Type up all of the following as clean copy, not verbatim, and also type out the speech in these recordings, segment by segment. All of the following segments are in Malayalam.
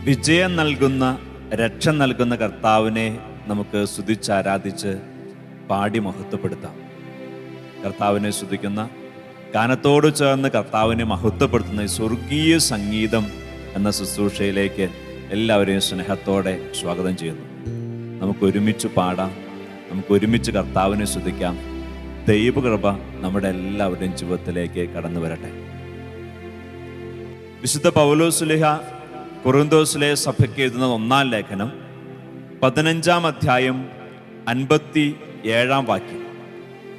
വിജയം നൽകുന്ന, രക്ഷ നൽകുന്ന കർത്താവിനെ നമുക്ക് സ്തുതിച്ചാരാധിച്ച് പാടി മഹത്വപ്പെടുത്താം. കർത്താവിനെ സ്തുതിക്കുന്ന, ഗാനത്തോട് ചേർന്ന് കർത്താവിനെ മഹത്വപ്പെടുത്തുന്ന ഈ സ്വർഗീയ സംഗീതം എന്ന ശുശ്രൂഷയിലേക്ക് എല്ലാവരെയും സ്നേഹത്തോടെ സ്വാഗതം ചെയ്യുന്നു. നമുക്ക് ഒരുമിച്ച് പാടാം, നമുക്ക് ഒരുമിച്ച് കർത്താവിനെ സ്തുതിക്കാം. ദൈവകൃപ നമ്മുടെ എല്ലാവരുടെയും ജീവിതത്തിലേക്ക് കടന്നു വരട്ടെ. വിശുദ്ധ പൗലോസ്ലീഹ കൊറിന്തോസിലെ സഭയ്ക്ക് എഴുതുന്ന 1-ാം ലേഖനം 15-ാം അധ്യായം 57-ാം വാക്യം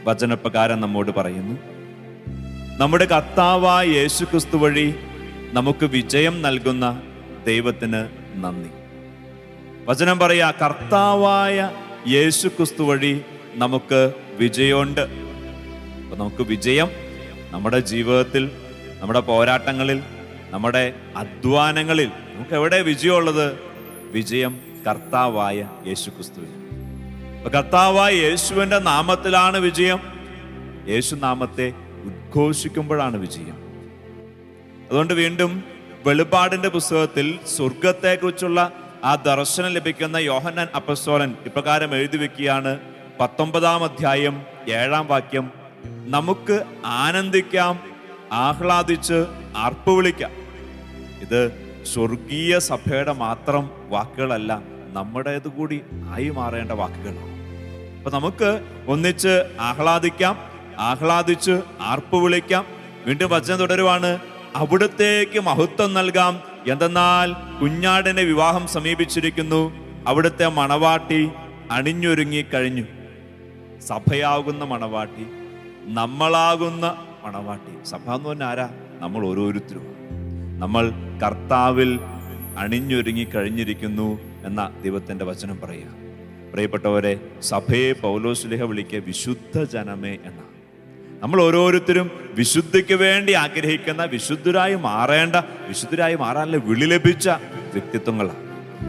വചനപ്രകാരം നമ്മോട് പറയുന്നു: നമ്മുടെ കർത്താവായ യേശുക്രിസ്തു വഴി നമുക്ക് വിജയം നൽകുന്ന ദൈവത്തിന് നന്ദി. വചനം പറയാ, കർത്താവായ യേശുക്രിസ്തു വഴി നമുക്ക് വിജയമുണ്ട്. അപ്പൊ നമുക്ക് വിജയം നമ്മുടെ ജീവിതത്തിൽ, നമ്മുടെ പോരാട്ടങ്ങളിൽ, നമ്മുടെ അധ്വാനങ്ങളിൽ നമുക്ക് എവിടെ വിജയമുള്ളത്? വിജയം കർത്താവായ യേശുക്രിസ്തുവിൽ. അപ്പൊ കർത്താവായ യേശുവിന്റെ നാമത്തിലാണ് വിജയം. യേശു നാമത്തെ ഉദ്ഘോഷിക്കുമ്പോഴാണ് വിജയം. അതുകൊണ്ട് വീണ്ടും വെളിപ്പാടിന്റെ പുസ്തകത്തിൽ സ്വർഗത്തെക്കുറിച്ചുള്ള ആ ദർശനം ലഭിക്കുന്ന യോഹന്നാൻ അപ്പസ്തോലൻ ഇപ്രകാരം എഴുതി വെക്കുകയാണ്. 19-ാം അധ്യായം 7-ാം വാക്യം: നമുക്ക് ആനന്ദിക്കാം, ആഹ്ലാദിച്ച് ആർപ്പ് വിളിക്കാം. ഇത് സ്വർഗീയ സഭയുടെ മാത്രം വാക്കുകളല്ല, നമ്മുടേത് കൂടി ആയി മാറേണ്ട വാക്കുകളാണ്. അപ്പൊ നമുക്ക് ഒന്നിച്ച് ആഹ്ലാദിക്കാം, ആഹ്ലാദിച്ച് ആർപ്പ് വിളിക്കാം. വീണ്ടും വചനം തുടരുവാണ്: അവിടുത്തേക്ക് മഹത്വം നൽകാം, എന്തെന്നാൽ കുഞ്ഞാടിന്റെ വിവാഹം സമീപിച്ചിരിക്കുന്നു, അവിടുത്തെ മണവാട്ടി അണിഞ്ഞൊരുങ്ങി കഴിഞ്ഞു. സഭയാകുന്ന മണവാട്ടി, നമ്മളാകുന്ന മണവാട്ടി. സഭ എന്ന് പറഞ്ഞാൽ ആരാ? നമ്മൾ ഓരോരുത്തരും. നമ്മൾ കർത്താവിൽ അണിഞ്ഞൊരുങ്ങി കഴിഞ്ഞിരിക്കുന്നു എന്ന ദൈവത്തിന്റെ വചനം പറയുക. പ്രിയപ്പെട്ടവരെ, സഭയെ പൗലോസ്ലീഹ വിളിക്കുക വിശുദ്ധ ജനമേ എന്ന. നമ്മൾ ഓരോരുത്തരും വിശുദ്ധിക്ക് വേണ്ടി ആഗ്രഹിക്കുന്ന, വിശുദ്ധരായി മാറേണ്ട, വിശുദ്ധരായി മാറാനുള്ള വിളി ലഭിച്ച വ്യക്തിത്വങ്ങളാണ്.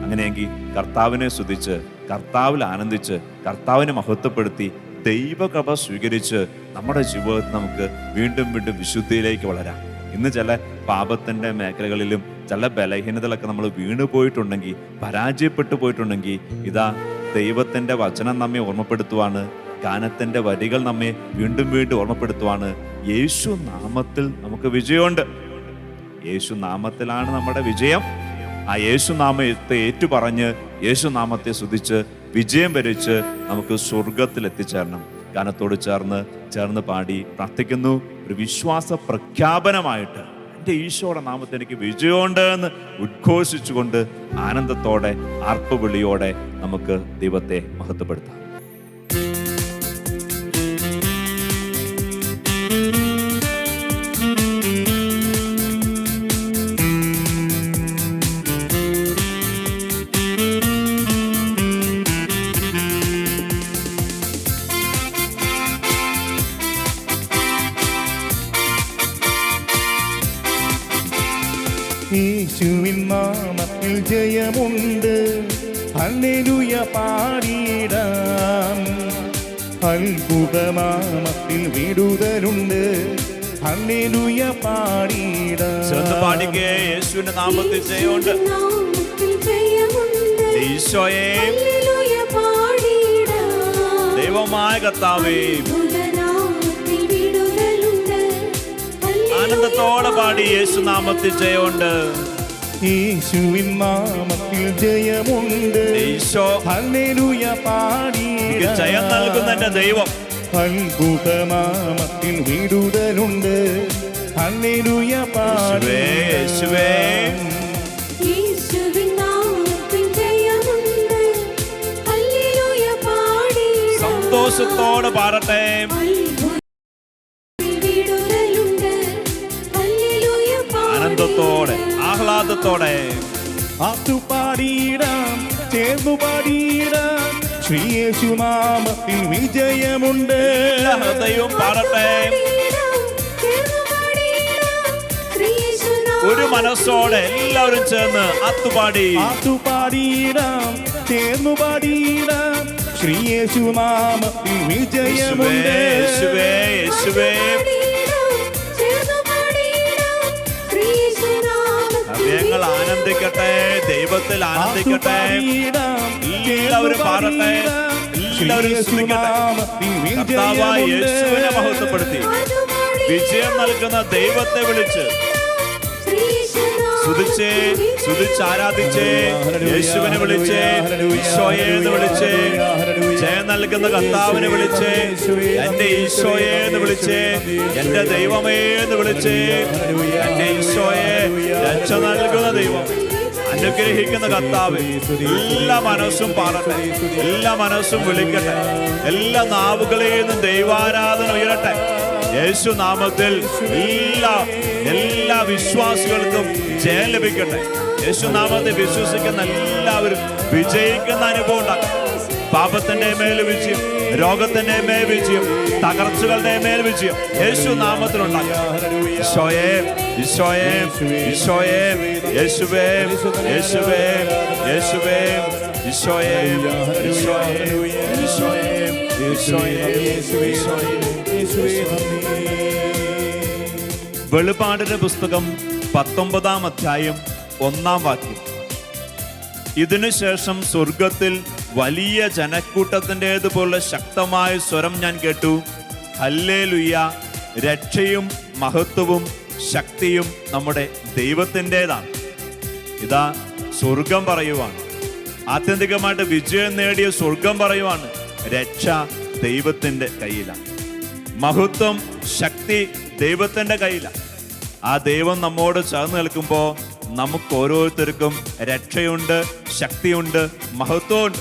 അങ്ങനെയെങ്കിൽ കർത്താവിനെ സ്തുതിച്ച്, കർത്താവിൽ ആനന്ദിച്ച്, കർത്താവിനെ മഹത്വപ്പെടുത്തി, ദൈവകൃപ സ്വീകരിച്ച് നമ്മുടെ ജീവിതത്തിൽ നമുക്ക് വീണ്ടും വീണ്ടും വിശുദ്ധിയിലേക്ക് വളരാം. ഇന്ന് ചില പാപത്തിന്റെ മേഖലകളിലും ചില ബലഹീനതകളൊക്കെ നമ്മൾ വീണു പോയിട്ടുണ്ടെങ്കിൽ, പരാജയപ്പെട്ടു പോയിട്ടുണ്ടെങ്കിൽ, ഇതാ ദൈവത്തിന്റെ വചനം നമ്മെ ഓർമ്മപ്പെടുത്തുവാണ്. ഗാനത്തിന്റെ വരികൾ നമ്മെ വീണ്ടും വീണ്ടും ഓർമ്മപ്പെടുത്തുവാണ്. യേശു നാമത്തിൽ നമുക്ക് വിജയമുണ്ട്. യേശു നാമത്തിലാണ് നമ്മുടെ വിജയം. ആ യേശു നാമത്തെ ഏറ്റുപറഞ്ഞ് യേശു നാമത്തെ സ്തുതിച്ച് വിജയം വരിച്ച് നമുക്ക് സ്വർഗത്തിൽ എത്തിച്ചേരണം. ഗാനത്തോട് ചേർന്ന് പാടി പ്രാർത്ഥിക്കുന്നു. ഒരു വിശ്വാസ പ്രഖ്യാപനമായിട്ട് എൻ്റെ ഈശോയുടെ നാമത്തിൽ എനിക്ക് വിജയമുണ്ട് എന്ന് ഉദ്ഘോഷിച്ചുകൊണ്ട് ആനന്ദത്തോടെ ആർപ്പുവിളിയോടെ നമുക്ക് ദൈവത്തെ മഹത്വപ്പെടുത്താം. യേശുവിൻ നാമത്തിൽ ജയമുണ്ട്, ഹല്ലേലൂയ പാടിടാം. അത്ഭുതനാമത്തിൽ വിടുതലുണ്ട്, ഹല്ലേലൂയ പാടിടാം. പാടിക്കേ, യേശുവിന്റെ നാമത്തിൽ ജയമുണ്ട്. ഈശോയെ, ദൈവമായ കർത്താവേ, ആനന്ദത്തോടെ പാടി യേശു നാമത്തിൽ ജയമുണ്ട്. യേശുവിൻ നാമത്തിൽ ജയമുണ്ട്, ഈശോ ഹല്ലേലൂയ പാടിടാം. ജയം നൽകുന്ന എൻ്റെ ദൈവം. അത്ഭുതനാമത്തിൽ വിടുതലുണ്ട്, ഹല്ലേലൂയ പാടിടാം. സന്തോഷത്തോടെ പാടട്ടെ. ആനന്ദത്തോടെ, ആഹ്ലാദത്തോടെ പാടിയിടാം, ചേർന്നു പാടിയിടാം. ശ്രീയേശു നാമത്തിൽ വിജയമുണ്ട്. ഹൃദയവും പാടട്ടെ. ഒരു മനസ്സോടെ എല്ലാവരും ചേർന്ന് പാടിയിടാം, ചേർന്നു പാടിയിടാം. ശ്രീയേശു നാമത്തിൽ വിജയമുണ്ട്. യേശുവേ, യേശുവേ, ഞങ്ങൾ ആനന്ദ ആനന്ദിക്കട്ടെ, ദൈവത്തിൽ ആനന്ദിക്കട്ടെ. എല്ലാവരും പാടട്ടെ, എല്ലാവരും സ്തുതിക്കട്ടെ. കർത്താവായ യേശുവിനെ മഹത്വപ്പെടുത്തി വിജയം നൽകുന്ന ദൈവത്തെ വിളിച്ച് സ്തുതിച്ചേ, സ്തുതിച്ചാരാധിച്ചേ, യേശുവിനെ വിളിച്ചേ, ഈശോയെ എന്ന് വിളിച്ചേ, ജയം നൽകുന്ന കർത്താവിനെ വിളിച്ചേ, എന്റെ ഈശോയെ എന്ന് വിളിച്ചേ, എന്റെ ദൈവമേ എന്ന് വിളിച്ചേ, എന്റെ ഈശോയെ, രക്ഷ നൽകുന്ന ദൈവം, അനുഗ്രഹിക്കുന്ന കർത്താവ്. എല്ലാ മനസ്സും പാടട്ടെ, എല്ലാ മനസ്സും വിളിക്കട്ടെ, എല്ലാ നാവുകളിൽ നിന്നും ദൈവാരാധന ഉയരട്ടെ. യേശു നാമത്തിൽ എല്ലാ വിശ്വാസികൾക്കും ജയം ലഭിക്കട്ടെ. യേശു നാമത്തിൽ വിശ്വസിക്കുന്ന എല്ലാവരും വിജയിക്കുന്ന അനുഭവം ഉണ്ടാകും. പാപത്തിന്റെ മേൽ വിജയം, രോഗത്തിന്റെ മേൽ വിജയം, തകർച്ചകളുടെ മേൽ വിജയം യേശു നാമത്തിലുണ്ടാകും. ഈശോയെ, ഈശോയെ, ഈശോയെ, യേശുവേ, യേശുവേ, യേശുവേ, ഈശോയെ, ഈശോയെ, ഈശോയെ, ഈശോയെ. വെളിപാടിന്റെ പുസ്തകം 19-ാം അധ്യായം 1-ാം വാക്യം. ഇതിനുശേഷം സ്വർഗത്തിൽ വലിയ ജനക്കൂട്ടത്തിൻ്റെതുപോലെ ശക്തമായ സ്വരം ഞാൻ കേട്ടു, ഹല്ലേലൂയ, രക്ഷയും മഹത്വവും ശക്തിയും നമ്മുടെ ദൈവത്തിൻ്റെതാണ്. ഇതാ സ്വർഗം പറയുവാണ്, ആത്യന്തികമായിട്ട് വിജയം നേടിയ സ്വർഗം പറയുവാണ്. രക്ഷ ദൈവത്തിൻ്റെ കയ്യിലാണ്, മഹത്വം ശക്തി ദൈവത്തിൻ്റെ കയ്യിലാണ്. ആ ദൈവം നമ്മോട് ചേർന്ന് നിൽക്കുമ്പോൾ നമുക്ക് ഓരോരുത്തർക്കും രക്ഷയുണ്ട്, ശക്തിയുണ്ട്, മഹത്വമുണ്ട്.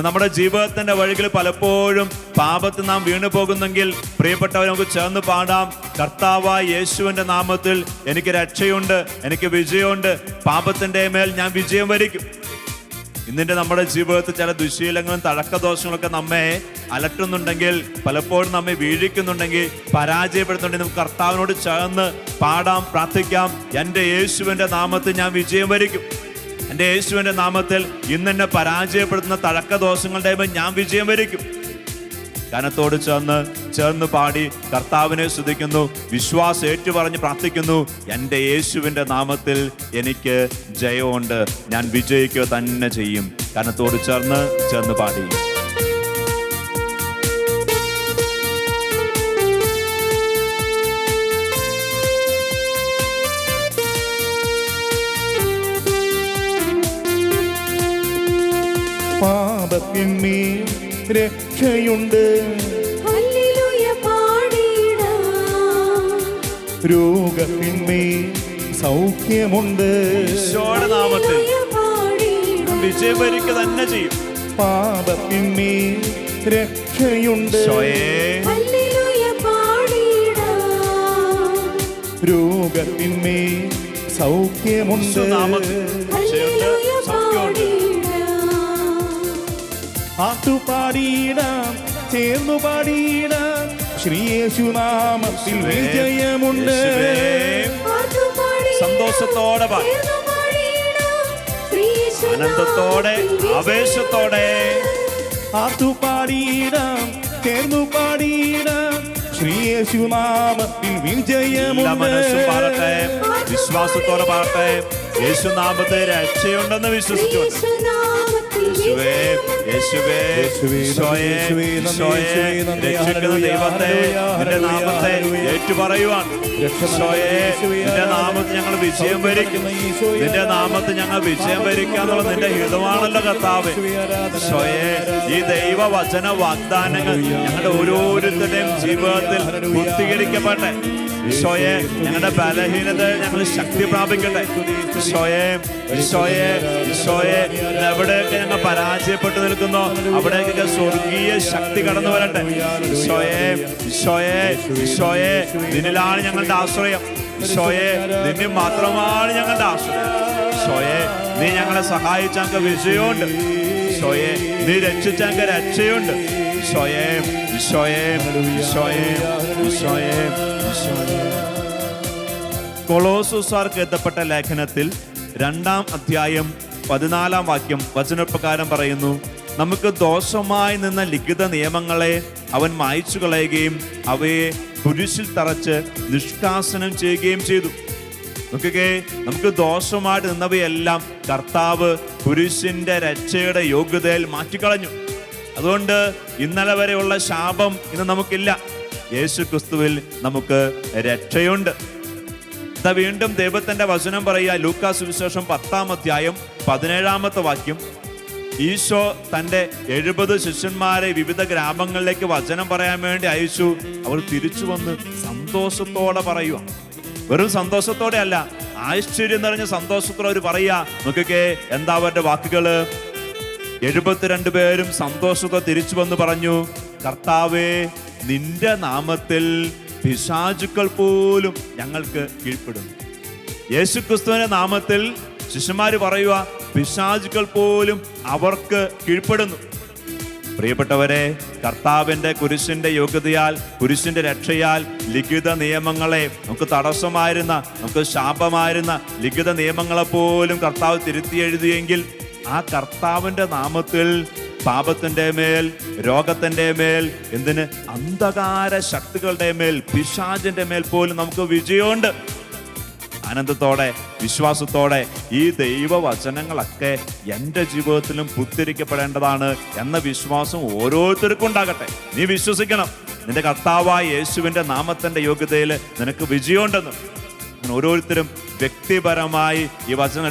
നമ്മുടെ ജീവിതത്തിന്റെ വഴികൾ പലപ്പോഴും പാപത്തിൽ നാം വീണു പോകുന്നെങ്കിൽ പ്രിയപ്പെട്ടവർ നമുക്ക് ചേർന്ന് പാടാം, കർത്താവായ യേശുവിന്റെ നാമത്തിൽ എനിക്ക് രക്ഷയുണ്ട്, എനിക്ക് വിജയമുണ്ട്, പാപത്തിന്റെ മേൽ ഞാൻ വിജയം വരിക്കും. ഇന്നിന്റെ നമ്മുടെ ജീവിതത്തിൽ ചില ദുശീലങ്ങളും തഴക്കദോഷങ്ങളൊക്കെ നമ്മെ അലട്ടുന്നുണ്ടെങ്കിൽ, പലപ്പോഴും നമ്മെ വീഴിക്കുന്നുണ്ടെങ്കിൽ, പരാജയപ്പെടുന്നുണ്ടെങ്കിൽ നമുക്ക് കർത്താവിനോട് ചേർന്ന് പാടാം, പ്രാർത്ഥിക്കാം. എൻ്റെ യേശുവിൻ്റെ നാമത്തിൽ ഞാൻ വിജയം വരിക്കും. എൻ്റെ യേശുവിൻ്റെ നാമത്തിൽ ഇന്നെന്നെ പരാജയപ്പെടുത്തുന്ന തഴക്കദോഷങ്ങളുടെ മേൽ ഞാൻ വിജയം വരിക്കും. കനത്തോട് ചേർന്ന് പാടി കർത്താവിനെ സ്തുതിക്കുന്നു, വിശ്വാസം ഏറ്റുപറഞ്ഞ് പ്രാർത്ഥിക്കുന്നു. എൻ്റെ യേശുവിൻ്റെ നാമത്തിൽ എനിക്ക് ജയമുണ്ട്, ഞാൻ വിജയിക്കുക തന്നെ ചെയ്യും. കനത്തോട് ചേർന്ന് പാടി. പാപത്തിന്മേൽ രക്ഷയുണ്ട്, രോഗത്തിന്മേൽ സൗഖ്യമുണ്ട്. ഈശോയുടെ നാമത്തിൽ വിജയം വരിക്കുക തന്നെ ചെയ്യും. പാപത്തിന്മേൽ രക്ഷയുണ്ട്, രോഗത്തിന്മേൽ സൗഖ്യമുണ്ട്. പാട്ടുപാടിയിടാം, ചേർന്നു പാടിയിടാം, ശ്രീയേശുനാമത്തിൽ വിജയമുണ്ട്. സന്തോഷത്തോടെ ആനന്ദത്തോടെ ആവേശത്തോടെ പാട്ടുപാടിയിടാം, ചേർന്നു പാടിയിടാം, ശ്രീയേശുനാമത്തിൽ വിജയമുണ്ട്. പാടട്ടെ, വിശ്വാസത്തോടെ പാടട്ടെ. യേശുനാമത്തിൽ രക്ഷയുണ്ടെന്ന് വിശ്വസിച്ചു. യേശുവേ, യേശുവേ, ഈശോയെ, ഈശോയെ, രക്ഷിക്കുന്ന ദൈവത്തെ നിന്റെ നാമത്തെ ഏറ്റുപറയുവാൻ. ഈശോയെ, നിന്റെ നാമത്തിൽ ഞങ്ങൾ വിജയം വരിക്കും, നിന്റെ നാമത്തിൽ ഞങ്ങൾ വിജയം വരിക്കാന്നുള്ള നിന്റെ ഹിതമാണല്ലോ കർത്താവേ. ഈശോയെ, ഈ ദൈവവചന വാഗ്ദാനങ്ങൾ ഞങ്ങളുടെ ഓരോരുത്തരുടെയും ജീവിതത്തിൽ പൂർത്തീകരിക്കട്ടെ. ഈശോയെ, ഞങ്ങളുടെ ബലഹീനത ഞങ്ങൾ ശക്തി പ്രാപിക്കട്ടെ. ഈശോയെ, ഈശോയെ, ഈശോയെ, എവിടെയൊക്കെ ഞങ്ങൾ പരാജയപ്പെട്ടു നിൽക്കുന്നോ അവിടേക്കൊക്കെ സ്വർഗീയ ശക്തി കടന്നു വരട്ടെ. ഈശോയെ, ഈശോയെ, ഈശോയെ, നിന്നിലാണ് ഞങ്ങളുടെ ആശ്രയം. ഈശോയെ, നിന്നിൽ മാത്രമാണ് ഞങ്ങളുടെ ആശ്രയം. ഈശോയെ, നീ ഞങ്ങളെ സഹായിച്ച ഞങ്ങൾക്ക് വിജയമുണ്ട്. ഈശോയെ, നീ രക്ഷിച്ച ഞങ്ങൾക്ക് രക്ഷയുണ്ട്. ഈശോയെ, ഈശോയെ, ഈശോയെ, ഈശോയെ, ഈശോയെ. കൊളോസ്യർക്ക് എഴുതപ്പെട്ട ലേഖനത്തിൽ 2-ാം അധ്യായം 14-ാം വാക്യം വചനപ്രകാരം പറയുന്നു, നമുക്ക് ദോഷമായി നിന്ന ലിഖിത നിയമങ്ങളെ അവൻ മായ്ച്ചു കളയുകയും അവയെ കുരിശിൽ തറച്ച് നിഷ്കാസനം ചെയ്യുകയും ചെയ്തു. നോക്കിക്കേ, നമുക്ക് ദോഷമായിട്ട് നിന്നവയെല്ലാം കർത്താവ് കുരിശിന്റെ രക്ഷയുടെ യോഗ്യതയിൽ മാറ്റിക്കളഞ്ഞു. അതുകൊണ്ട് ഇന്നലെ വരെയുള്ള ശാപം ഇന്ന് നമുക്കില്ല. യേശു ക്രിസ്തുവിൽ നമുക്ക് രക്ഷയുണ്ട്. ഇതാ വീണ്ടും ദൈവത്തിന്റെ വചനം പറയുക, ലൂക്കാ സുവിശേഷം 10-ാം അധ്യായം 17-ാമത്തെ വാക്യം. ഈശോ തൻ്റെ 70 ശിഷ്യന്മാരെ വിവിധ ഗ്രാമങ്ങളിലേക്ക് വചനം പറയാൻ വേണ്ടി അയച്ചു. അവർ തിരിച്ചു വന്ന് സന്തോഷത്തോടെ പറയുക. വെറും സന്തോഷത്തോടെ അല്ല, ആശ്ചര്യം നിറഞ്ഞ സന്തോഷത്തോടെ അവർ പറയുക. നോക്കിക്കേ, എന്താ അവരുടെ വാക്കുകള്? 72 പേരും സന്തോഷത്തോടെ തിരിച്ചു വന്ന് പറഞ്ഞു, കർത്താവേ, നിന്റെ നാമത്തിൽ പിശാചുക്കൾ പോലും ഞങ്ങൾക്ക് കീഴ്പ്പെടുന്നു. യേശു ക്രിസ്തുവിന്റെ നാമത്തിൽ ശിഷ്യന്മാര് പറയുക, പിശാചുക്കൾ പോലും അവർക്ക് കീഴ്പ്പെടുന്നു. പ്രിയപ്പെട്ടവരെ, കർത്താവിന്റെ കുരിശിന്റെ യോഗ്യതയാൽ, കുരിശിന്റെ രക്ഷയാൽ ലിഖിത നിയമങ്ങളെ, നമുക്ക് തടസ്സമായിരുന്ന, നമുക്ക് ശാപമായിരുന്ന ലിഖിത നിയമങ്ങളെ പോലും കർത്താവ് തിരുത്തി എഴുതിയെങ്കിൽ ആ കർത്താവിന്റെ നാമത്തിൽ പാപത്തിന്റെ മേൽ, രോഗത്തിന്റെ മേൽ, എന്തിന് അന്ധകാര ശക്തികളുടെ മേൽ, പിശാചിന്റെ മേൽ പോലും നമുക്ക് വിജയമുണ്ട്. ആനന്ദത്തോടെ, വിശ്വാസത്തോടെ ഈ ദൈവവചനങ്ങളൊക്കെ എൻ്റെ ജീവിതത്തിലും പുത്തിരിക്കപ്പെടേണ്ടതാണ് എന്ന വിശ്വാസം ഓരോരുത്തർക്കും ഉണ്ടാകട്ടെ. നീ വിശ്വസിക്കണം, നിന്റെ കർത്താവായ യേശുവിൻ്റെ നാമത്തിൻ്റെ യോഗ്യതയിൽ നിനക്ക് വിജയമുണ്ടെന്ന്. ഓരോരുത്തരും വ്യക്തിപരമായി ഈ വചനം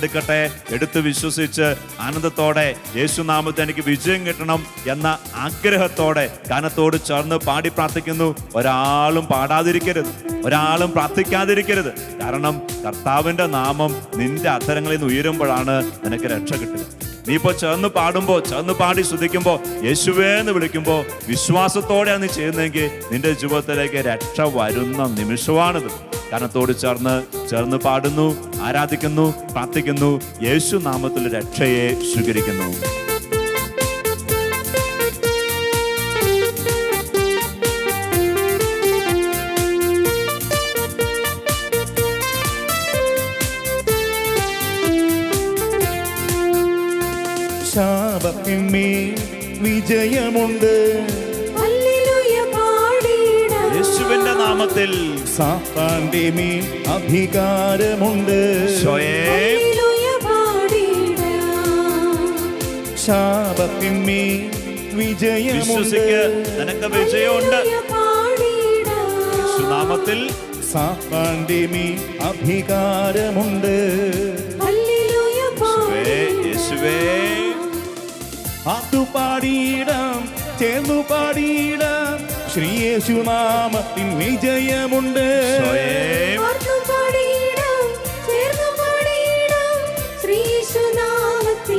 എടുത്ത് വിശ്വസിച്ച് ആനന്ദത്തോടെ യേശുനാമത്തിൽ എനിക്ക് വിജയം കിട്ടണം എന്ന ആഗ്രഹത്തോടെ ഗാനത്തോട് ചേർന്ന് പാടി പ്രാർത്ഥിക്കുന്നു. ഒരാളും പാടാതിരിക്കരുത്, ഒരാളും പ്രാർത്ഥിക്കാതിരിക്കരുത്. കാരണം കർത്താവിന്റെ നാമം നിന്റെ അധരങ്ങളിൽ നിന്ന് ഉയരുമ്പോഴാണ് നിനക്ക് രക്ഷ കിട്ടുക. നീ ഇപ്പോൾ ചേർന്ന് പാടുമ്പോൾ, ചേർന്ന് പാടി സ്തുതിക്കുമ്പോൾ, യേശുവേ എന്ന് വിളിക്കുമ്പോൾ വിശ്വാസത്തോടെയാണ് നീ ചെയ്യുന്നതെങ്കിൽ നിന്റെ ജീവിതത്തിലേക്ക് രക്ഷ വരുന്ന നിമിഷമാണിത്. ഗാനത്തോട് ചേർന്ന് പാടുന്നു, ആരാധിക്കുന്നു, പ്രാർത്ഥിക്കുന്നു, യേശു നാമത്തിൽ രക്ഷയെ സ്വീകരിക്കുന്നു. ശാപത്തിന്മേൽ വിജയമുണ്ട്, യേശുവിന്റെ നാമത്തിൽ. സാത്താന്റെ മേൽ അധികാരമുണ്ട്, ശാപത്തിന്മേൽ വിജയമുണ്ട്, നിനക്ക് വിജയമുണ്ട് യേശുനാമത്തിൽ. സാത്താന്റെ മേൽ അധികാരമുണ്ട്. യേശുവേ, പാടിയിടാം, ചേർന്നു പാടിയിടാം, ശ്രീ യേശുനാമത്തിൽ വിജയമുണ്ട്.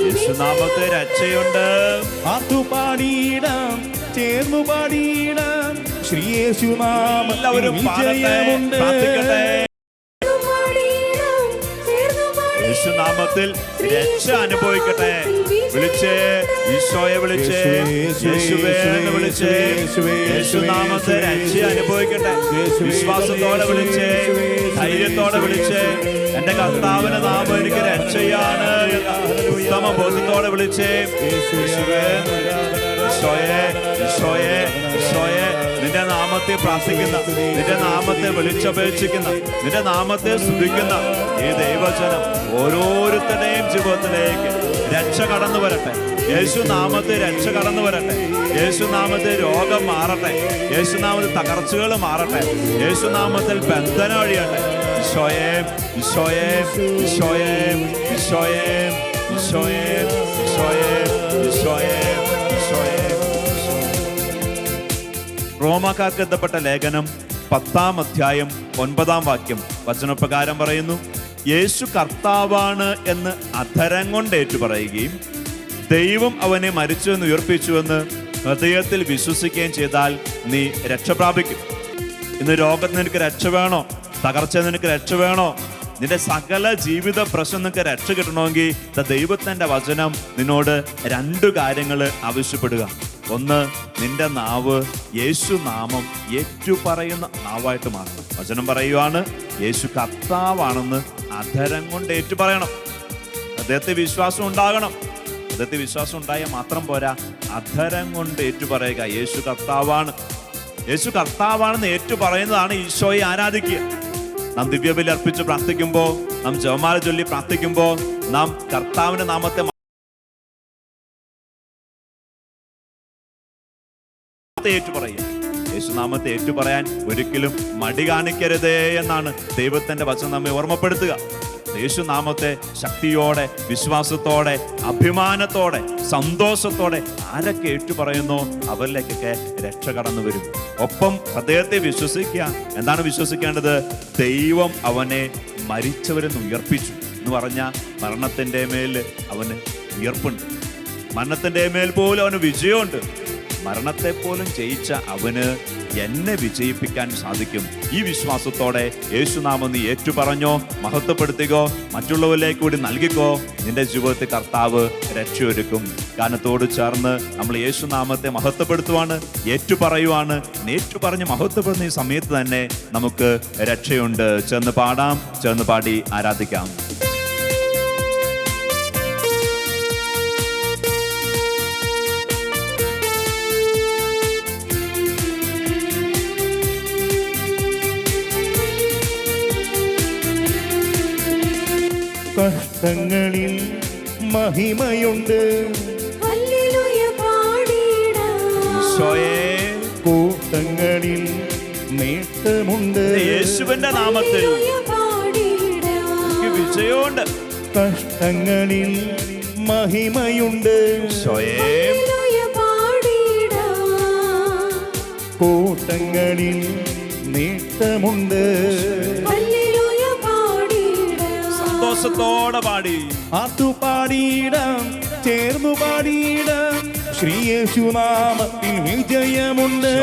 യേശുനാമത്തിൽ രക്ഷയുണ്ട്. പാടിയിടാം, ചേർന്നു പാടിയിടാം, ശ്രീ യേശുനാമത്തിൽ വിജയമുണ്ട്. യേശുനാമത്തിൽ രക്ഷ അനുഭവിക്കട്ടെ. വിളിച്ചേ, ഈശോയെ വിളിച്ചേ, യേശുവേ എന്ന് വിളിച്ചേ. യേശുനാമത്തിൽ രക്ഷ അനുഭവിക്കട്ടെ. വിശ്വാസത്തോടെ വിളിച്ചേ, ധൈര്യത്തോടെ വിളിച്ചേ. എന്റെ കർത്താവിന്റെ നാമം എനിക്ക് രക്ഷയാണ് ഉത്തമ ബോധ്യത്തോടെ വിളിച്ചേ. യേശുവേ, ഈശോയെ, ഈശോയെ, ഈശോയെ. നിന്റെ നാമത്തെ പ്രാർത്ഥിക്കുന്ന, നിന്റെ നാമത്തെ വിളിച്ചപേക്ഷിക്കുന്ന, നിന്റെ നാമത്തെ സ്തുതിക്കുന്ന ഈ ദൈവജനം ഓരോരുത്തരുടെയും ജീവിതത്തിലേക്ക് രക്ഷ കടന്നു വരട്ടെ. യേശുനാമത്തിൽ രക്ഷ കടന്നു വരട്ടെ. യേശുനാമത്തിൽ രോഗം മാറട്ടെ. യേശുനാമത്തിൽ തകർച്ചകൾ മാറട്ടെ. യേശുനാമത്തിൽ ബന്ധനം ഒഴിയട്ടെ. ഈശോയെ, ഈശോയെ, ഈശോയെ, ഈശോയെ, ഈശോയെ, ഈശോയെ, ഈശോയെ, ഈശോയെ. റോമാക്കാർക്ക് എഴുതപ്പെട്ട ലേഖനം 10-ാം അധ്യായം 9-ാം വാക്യം വചനപ്രകാരം പറയുന്നു, യേശു കർത്താവാണ് എന്ന് അധരം കൊണ്ട് ഏറ്റുപറയുകയും ദൈവം അവനെ മരിച്ചുവെന്ന് ഉയർപ്പിച്ചുവെന്ന് ഹൃദയത്തിൽ വിശ്വസിക്കുകയും ചെയ്താൽ നീ രക്ഷ പ്രാപിക്കും. ഇന്ന് രോഗത്തിന് നിനക്ക് രക്ഷ വേണോ? തകർച്ച നിനക്ക് രക്ഷ വേണോ? നിന്റെ സകല ജീവിത പ്രശ്നം നിനക്ക് രക്ഷ കിട്ടണമെങ്കിൽ ദൈവത്തിന്റെ വചനം നിന്നോട് 2 കാര്യങ്ങൾ ആവശ്യപ്പെടുക. ഒന്ന്, നിന്റെ നാവ് യേശു നാമം ഏറ്റുപറയുന്ന നാവായിട്ട് മാറണം. വചനം പറയുവാണ്, യേശു കർത്താവാണെന്ന് അധരം കൊണ്ട് ഏറ്റുപറയണം. അദ്ദേഹത്തെ വിശ്വാസം ഉണ്ടാകണം. അദ്ദേഹത്തെ വിശ്വാസം ഉണ്ടായാൽ മാത്രം പോരാ, അധരം കൊണ്ട് ഏറ്റുപറയുക. യേശു കർത്താവാണ്. യേശു കർത്താവാണെന്ന് ഏറ്റുപറയുന്നതാണ് ഈശോയെ ആരാധിക്കുക. നാം ദിവ്യബലി അർപ്പിച്ച് പ്രാർത്ഥിക്കുമ്പോൾ, നാം ജപമാല ചൊല്ലി പ്രാർത്ഥിക്കുമ്പോൾ, നാം കർത്താവിന്റെ നാമത്തെ ഏറ്റുപറയുക. യേശുനാമത്തെ ഏറ്റുപറയാൻ ഒരിക്കലും മടി കാണിക്കരുതേ എന്നാണ് ദൈവത്തിന്റെ വചനം നമ്മെ ഓർമ്മപ്പെടുത്തുക. യേശുനാമത്തെ ശക്തിയോടെ, വിശ്വാസത്തോടെ, അഭിമാനത്തോടെ, സന്തോഷത്തോടെ ആരൊക്കെ ഏറ്റുപറയുന്നോ അവരിലേക്കൊക്കെ രക്ഷ കടന്നു വരും. ഒപ്പം ഹൃദയത്തെ വിശ്വസിക്കുക. എന്താണ് വിശ്വസിക്കേണ്ടത്? ദൈവം അവനെ മരിച്ചവരിൽ നിന്ന് ഉയർപ്പിച്ചു എന്ന് പറഞ്ഞാൽ മരണത്തിന്റെ മേൽ അവന് ഉയർപ്പുണ്ട്, മരണത്തിന്റെ മേൽ പോലും അവന് വിജയമുണ്ട്. മരണത്തെ പോലും ജയിച്ച അവന് എന്നെ വിജയിപ്പിക്കാൻ സാധിക്കും. ഈ വിശ്വാസത്തോടെ യേശുനാമം നീ ഏറ്റുപറഞ്ഞോ, മഹത്വപ്പെടുത്തുകയോ, മറ്റുള്ളവരിലേക്ക് കൂടി നൽകിക്കോ. നിന്റെ ജീവിതത്തിൽ കർത്താവ് രക്ഷയൊരുക്കും. ഗാനത്തോട് ചേർന്ന് നമ്മൾ യേശുനാമത്തെ മഹത്വപ്പെടുത്തുവാണ്, ഏറ്റുപറയുവാണ്. ഏറ്റുപറഞ്ഞ് മഹത്വപ്പെടുന്ന ഈ സമയത്ത് തന്നെ നമുക്ക് രക്ഷയുണ്ട്. ചേർന്ന് പാടാം, ചേർന്ന് പാടി ആരാധിക്കാം. കഷ്ടങ്ങളിൽ മഹിമയുണ്ട്, ഹല്ലേലൂയ പാടിടാം. കൂട്ടങ്ങളിൽ നേട്ടമുണ്ട്, യേശുവിന്റെ നാമത്തിൽ ഹല്ലേലൂയ പാടിടാം. വിജയമുണ്ട്. കഷ്ടങ്ങളിൽ മഹിമയുണ്ട്, ഹല്ലേലൂയ പാടിടാം. കൂട്ടങ്ങളിൽ നേട്ടമുണ്ട്. ഹല്ലേലൂയ പാടിടാം. സന്തോഷത്തോടെ പാടി പാടിയിടാം, ചേർന്നു പാടിയിടാം. ശ്രീ യേശുനാമത്തിൽ വിജയമുണ്ട്.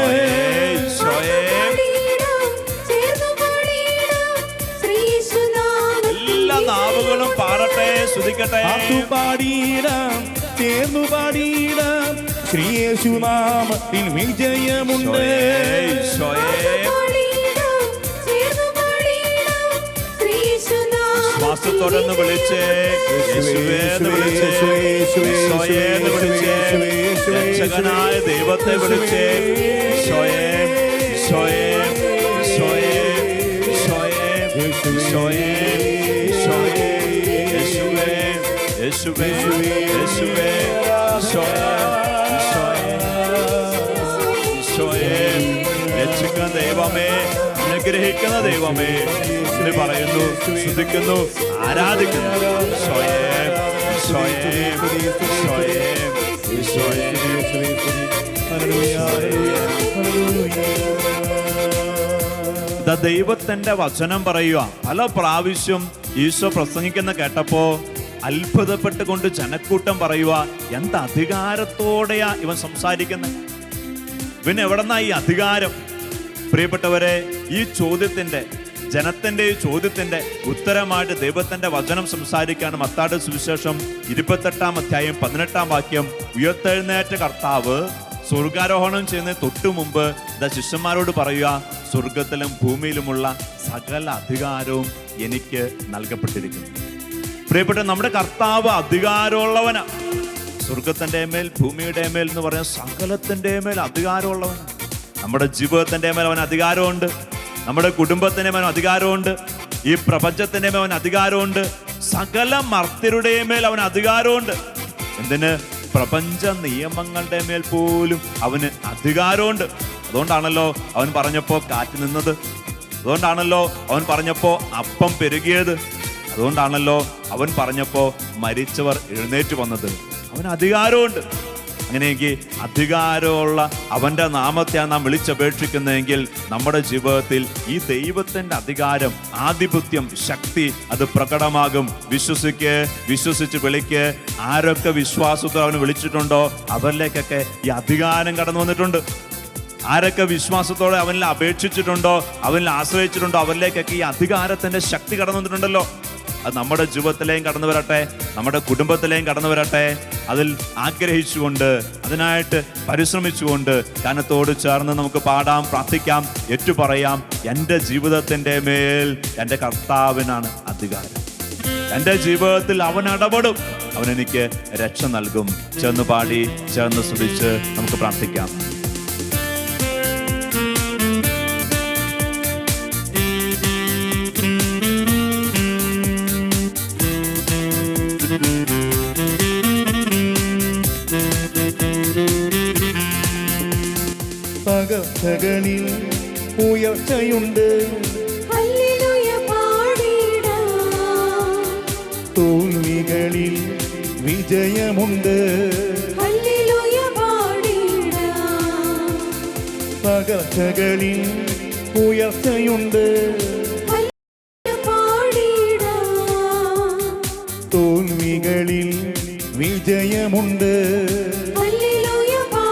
പാടിടാം, ചേർന്നു പാടിടാം. ശ്രീ യേശുനാമത്തിൽ എല്ലാ നാവുകളും പാടട്ടെ, സ്തുതിക്കട്ടെ. പാടിയിടാം, ചേർന്നു പാടിയിടാം. ശ്രീ യേശുനാമത്തിൽ വിജയമുണ്ട്. പാടിടാം, ചേർന്നു പാടിടാം. ശ്രീ യേശുനാമത്തിൽ വിശ്വാസത്തോടെ ഒന്ന് വിളിച്ചേ, യേശുവേ എന്ന് വിളിച്ചേ, ഈശോയേ എന്ന് വിളിച്ചേ, രക്ഷകനായ ദൈവത്തെ വിളിച്ചേ. ഈശോയേ, ഈശോയേ, ഈശോയേ, ഈശോയേ, ഈശോയേ, ഈശോയേ, യേശുവേ, യേശുവേ, യേശുവേ, ഈശോയേ, ഈശോയേ, ഈശോയേ, രക്ഷിക്കുന്ന ദൈവമേ, അനുഗ്രഹിക്കുന്ന ദൈവമേ എന്ന് പറയുന്നു, സ്തുതിക്കുന്നു, ആരാധിക്കുന്നു. ഈശോയേ, ഈശോയേ, ഈശോയേ, ഈശോയേ. ദൈവത്തിന്റെ വചനം പറയുക. പല പ്രാവശ്യം ഈശോ പ്രസംഗിക്കുന്ന കേട്ടപ്പോ അത്ഭുതപ്പെട്ടുകൊണ്ട് ജനക്കൂട്ടം പറയുക, എന്ത് അധികാരത്തോടെയാ ഇവൻ സംസാരിക്കുന്നത്, ഇവൻ എവിടെന്നാ ഈ അധികാരം? പ്രിയപ്പെട്ടവരെ, ഈ ചോദ്യത്തിന്റെ, ജനത്തിന്റെ ഈ ചോദ്യത്തിന്റെ ഉത്തരമായിട്ട് ദൈവത്തിന്റെ വചനം സംസാരിക്കാണ് മത്തായിയുടെ സുവിശേഷം 28-ാം അധ്യായം 18-ാം വാക്യം. ഉയർത്തെഴുന്നേറ്റ കർത്താവ് സ്വർഗാരോഹണം ചെയ്യുന്നതിന് തൊട്ടു മുമ്പ് ശിഷ്യന്മാരോട് പറയുക, സ്വർഗത്തിലും ഭൂമിയിലുമുള്ള സകല അധികാരവും എനിക്ക് നൽകപ്പെട്ടിരിക്കുന്നു. പ്രിയപ്പെട്ട, നമ്മുടെ കർത്താവ് അധികാരമുള്ളവനാ. സ്വർഗത്തിന്റെ മേൽ, ഭൂമിയുടെ മേൽ എന്ന് പറഞ്ഞ സകലത്തിന്റെ മേൽ അധികാരമുള്ളവനാ. നമ്മുടെ ജീവിതത്തിന്റെ മേൽ അവൻ അധികാരമുണ്ട്, നമ്മുടെ കുടുംബത്തിന്റെ മേൽ അധികാരമുണ്ട്, ഈ പ്രപഞ്ചത്തിന്റെ മേൽ അവൻ അധികാരമുണ്ട്, സകല മർത്യരുടെയും മേൽ അവൻ അധികാരമുണ്ട്. എന്തിന്? പ്രപഞ്ച നിയമങ്ങളുടെ മേൽ പോലും അവന് അധികാരമുണ്ട്. അതുകൊണ്ടാണല്ലോ അവൻ പറഞ്ഞപ്പോ കാറ്റ് നിന്നത്, അതുകൊണ്ടാണല്ലോ അവൻ പറഞ്ഞപ്പോ അപ്പം പെരുകിയത്, അതുകൊണ്ടാണല്ലോ അവൻ പറഞ്ഞപ്പോ മരിച്ചവർ എഴുന്നേറ്റ് വന്നത്. അവന് അധികാരമുണ്ട്. അങ്ങനെയെങ്കിൽ അധികാരമുള്ള അവന്റെ നാമത്തെയാണ് നാം വിളിച്ചപേക്ഷിക്കുന്നതെങ്കിൽ നമ്മുടെ ജീവിതത്തിൽ ഈ ദൈവത്തിന്റെ അധികാരം, ആധിപത്യം, ശക്തി അത് പ്രകടമാകും. വിശ്വസിച്ച് വിളിക്ക്. ആരൊക്കെ വിശ്വാസത്തോടെ അവന് വിളിച്ചിട്ടുണ്ടോ അവരിലേക്കൊക്കെ ഈ അധികാരം കടന്നു വന്നിട്ടുണ്ട്. ആരൊക്കെ വിശ്വാസത്തോടെ അവനിൽ അപേക്ഷിച്ചിട്ടുണ്ടോ, അവനിൽ ആശ്രയിച്ചിട്ടുണ്ടോ അവരിലേക്കൊക്കെ ഈ അധികാരത്തിന്റെ ശക്തി കടന്നു വന്നിട്ടുണ്ടല്ലോ. അത് നമ്മുടെ ജീവിതത്തിലേയും കടന്നു വരട്ടെ, നമ്മുടെ കുടുംബത്തിലേയും കടന്നു വരട്ടെ. അതിൽ ആഗ്രഹിച്ചുകൊണ്ട്, അതിനായിട്ട് പരിശ്രമിച്ചുകൊണ്ട് ഗാനത്തോട് ചേർന്ന് നമുക്ക് പാടാം, പ്രാർത്ഥിക്കാം, ഏറ്റുപറയാം. എൻ്റെ ജീവിതത്തിൻ്റെ മേൽ എൻ്റെ കർത്താവിനാണ് അധികാരം. എൻ്റെ ജീവിതത്തിൽ അവൻ ഇടപെടും, അവൻ എനിക്ക് രക്ഷ നൽകും. ചേർന്ന് പാടി, ചേർന്ന് സ്തുതിച്ച് നമുക്ക് പ്രാർത്ഥിക്കാം. പകർച്ചകളിൽ ഉയർച്ചയുണ്ട്, ഹല്ലേലൂയ പാടിടാം. തോൽവികളിൽ വിജയമുണ്ട്. ഹല്ലേലൂയ പാടിടാം. പകർച്ചകളിൽ ഉയർച്ചയുണ്ട്, ഹല്ലേലൂയ പാടിടാം. തോൽവികളിൽ വിജയമുണ്ട്. ഹല്ലേലൂയ പാടിടാം.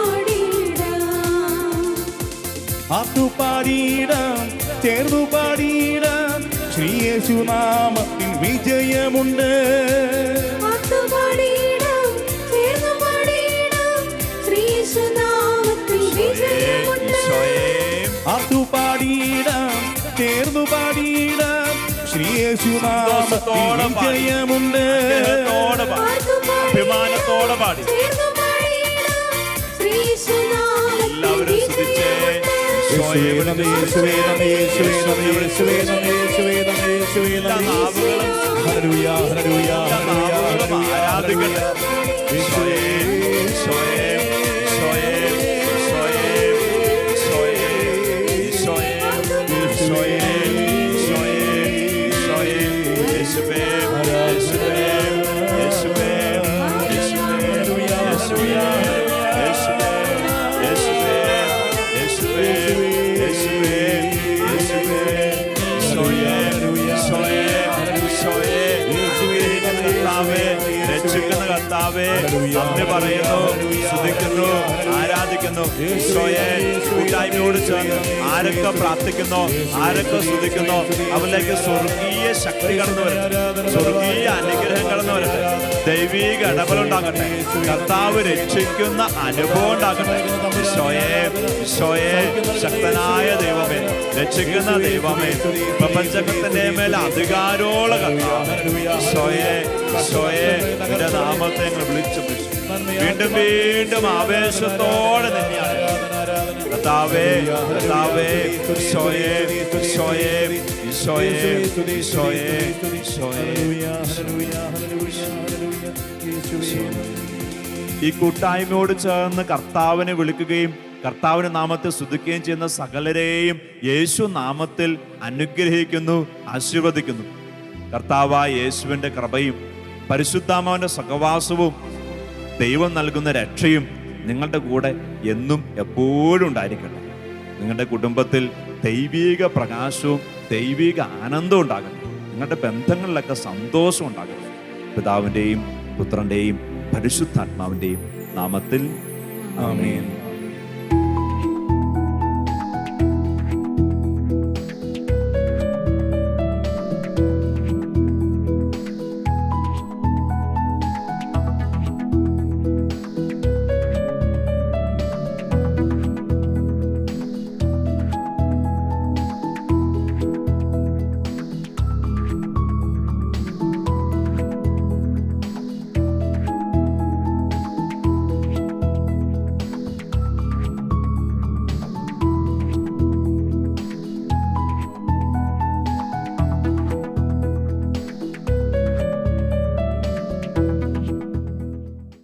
പാടിയിടാം, ചേർന്നു പാടിയിടാം, ശ്രീയേശുനാമത്തിൽ വിജയമുണ്ട്. പാട്ടുപാടിയിടാം, ചേർന്നു പാടിയിടാം, ശ്രീയേശുനാമത്തിൽ വിജയമുണ്ട്. പാടിയിടാം, ചേർന്നു പാടിയിടാം, ശ്രീയേശുനാമത്തിൽ വിജയമുണ്ട്. അഭിമാനത്തോടെ പാടി ചേർന്നു പാടിയിടാം, ശ്രീയേശുനാമത്തിൽ എല്ലാവരും സ്തുതിച്ചേ. യേശുവേ നന്ദി, യേശുവേ നന്ദി, യേശുവേ നന്ദി, യേശുവേ നന്ദി, യേശുവേ നന്ദി, യേശുവേ നന്ദി. ഹല്ലേലൂയ, ഹല്ലേലൂയ, ഹല്ലേലൂയ, ഹല്ലേലൂയ, ആരാധിക്കട്ടെ. യേശുവേ, രക്ഷിക്കുന്ന കർത്താവേ, നന്ദി പറയുന്നു, സ്തുതിക്കുന്നു, ആരാധിക്കുന്നു. ഈശോയെ, കൂട്ടായ്മയോട് ചേർന്ന് ആരൊക്കെ പ്രാർത്ഥിക്കുന്നോ, ആരൊക്കെ സ്തുതിക്കുന്നോ, അവരിലേക്ക് സ്വർഗീയ ശക്തി കടന്നു വരട്ടെ, സ്വർഗീയ അനുഗ്രഹം കടന്നു വരട്ടെ, ദൈവീക ഇടപെടുണ്ടാകട്ടെ, കർത്താവ് രക്ഷിക്കുന്ന അനുഭവം ഉണ്ടാകട്ടെ. ഈശോയെ, ഈശോയെ, ശക്തനായ ദൈവമേ, രക്ഷിക്കുന്ന ദൈവമേ, പ്രപഞ്ചത്തിന്റെ മേൽ അധികാരമുള്ള കർത്താവ്, ഈശോയെ, ഈശോയെ, നിന്റെ നാമത്തെ ഞങ്ങൾ വിളിച്ചു വീണ്ടും വീണ്ടും ആവേശത്തോടെ തന്നെയാണ് കർത്താവേ, കർത്താവേ, ഈശോയെ, ഈശോയെ, ഈശോയെ, ഈശോയെ, ഈശോയെ. ഈ കൂട്ടായ്മയോട് ചേർന്ന് കർത്താവിനെ വിളിക്കുകയും കർത്താവിന്റെ നാമത്തെ സ്തുതിക്കുകയും ചെയ്യുന്ന സകലരെയും യേശു നാമത്തിൽ അനുഗ്രഹിക്കുന്നു, ആശീർവദിക്കുന്നു. കർത്താവായ യേശുവിന്റെ കൃപയും പരിശുദ്ധാത്മാവിന്റെ സഹവാസവും ദൈവം നൽകുന്ന രക്ഷയും നിങ്ങളുടെ കൂടെ എന്നും എപ്പോഴും ഉണ്ടായിരിക്കട്ടെ. നിങ്ങളുടെ കുടുംബത്തിൽ ദൈവീക പ്രകാശവും ദൈവീക ആനന്ദവും ഉണ്ടാകട്ടെ. നിങ്ങളുടെ ബന്ധങ്ങളിലൊക്കെ സന്തോഷം ഉണ്ടാകട്ടെ. പിതാവിൻ്റെയും പുത്രൻ്റെയും പരിശുദ്ധാത്മാവിൻ്റെയും നാമത്തിൽ ആമേൻ.